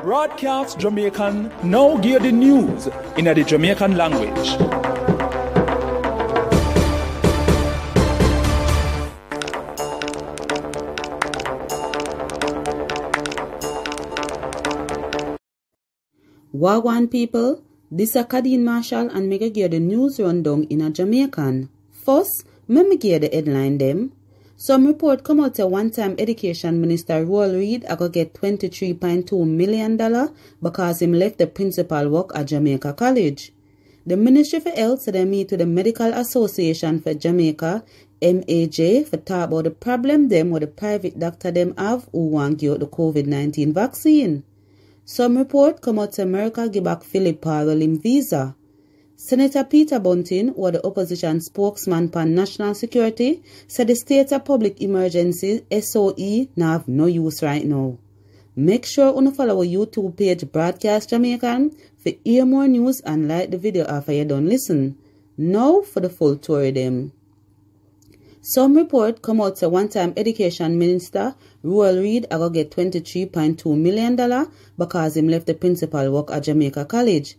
Broadcast Jamaican now give the news in the Jamaican language. Wagwan people, this is Kadeen Marshall and me give the news rundown in a Jamaican. First, me give the headline them. Some report come out a one-time education minister Roel Reid a go get $23.2 million because him left the principal work at Jamaica College. The Ministry for Health said they meet with the Medical Association for Jamaica, MAJ, for talk about the problem them with the private doctor them have who want to get the COVID-19 vaccine. Some report come out to America give back Philip Powell him visa. Senator Peter Bunting, who the opposition spokesman for national security, said the state of public emergency SOE now have no use right now. Make sure you follow our YouTube page Broadcast Jamaican for hear more news and like the video after you done listen. Now for the full tour of them. Some report come out to one-time education minister Roel Reid a go get $23.2 million because him left the principal work at Jamaica College.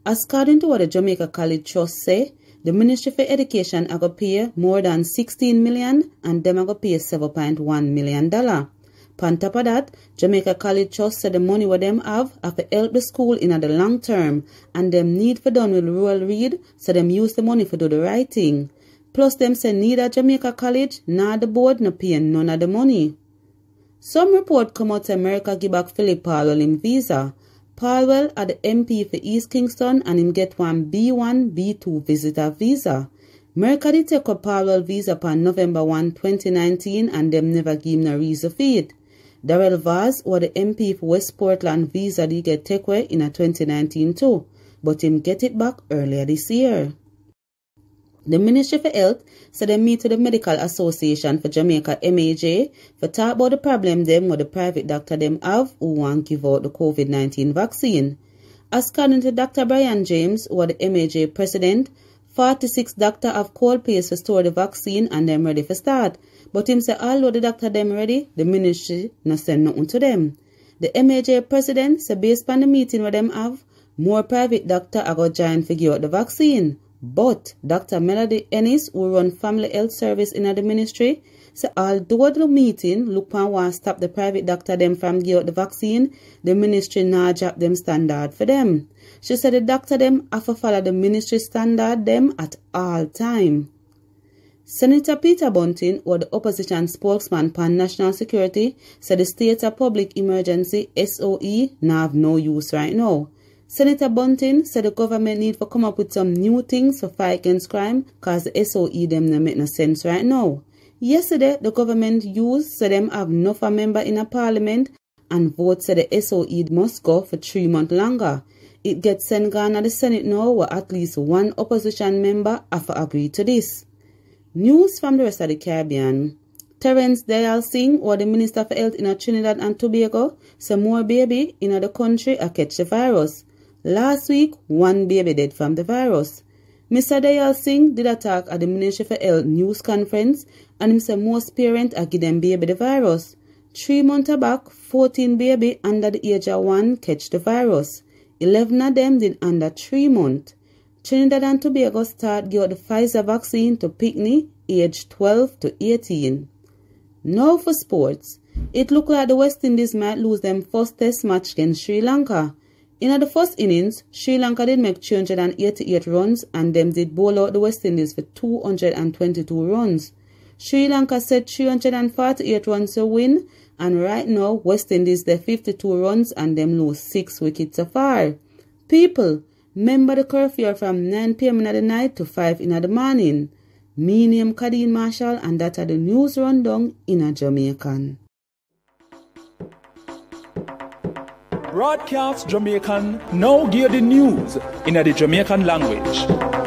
According to what the Jamaica College Trust say, the Ministry for Education a go pay more than $16 million and them a go pay $7.1 million. On top of that, Jamaica College Trust said the money what them have to help the school in the long term and them need for done with Roel Reid, so them use the money for do the right thing. Plus them say neither Jamaica College nor the board no pay none of the money. Some report come out to America give back Philip Powell in visa. Powell are the MP for East Kingston and him get one B1, B2 visitor visa. America did take up Powell visa on November 1, 2019 and them never give him no reason for it. Darrell Vaz, or the MP for West Portland visa did get take away in 2019 too, but him get it back earlier this year. The Ministry for Health said they meet with the Medical Association for Jamaica MAJ for talk about the problem them with the private doctor them have who want give out the COVID-19 vaccine. According to Dr. Brian James, who are the MAJ president, 46 doctors have called place to store the vaccine and them ready for start. But him say although the doctor them ready, the ministry no send nothing to them. The MAJ president say based on the meeting where them have, more private doctor are going to join to give out the vaccine. But Dr. Melody Ennis, who run Family Health Service in the ministry, said although the meeting look and want to stop the private doctor them from give out the vaccine, the ministry not drop them standard for them. She said the doctor them have to follow the ministry standard them at all time. Senator Peter Bunting, or the opposition spokesman for national security, said the state of public emergency SOE now have no use right now. Senator Bunting said the government need to come up with some new things to fight against crime because the SOE them no make no sense right now. Yesterday, the government used so them have enough a member in a parliament and vote said the SOE must go for 3 months longer. It gets sent gone at the Senate now where at least one opposition member have to agree to this. News from the rest of the Caribbean. Terence Dayal Singh, or the Minister for Health in Trinidad and Tobago, say more baby in the country are catch the virus. Last week, one baby died from the virus. Mr. Dayal Singh did a talk at the Ministry for Health news conference and he said most parents are giving baby the virus. 3 months back, 14 baby under the age of 1 catch the virus. 11 of them did under 3 months. Trinidad and Tobago start give the Pfizer vaccine to picnic aged 12 to 18. Now for sports. It looked like the West Indies might lose them first test match against Sri Lanka. In the first innings, Sri Lanka did make 388 runs and them did bowl out the West Indies for 222 runs. Sri Lanka set 348 runs to win and right now West Indies they 52 runs and them lose 6 wickets so far. People, remember the curfew from 9 p.m. in the night to 5 in the morning. Me name Kadeen Marshall and that are the news rundown in a Jamaican. Broadcast Jamaican now give the news in the Jamaican language.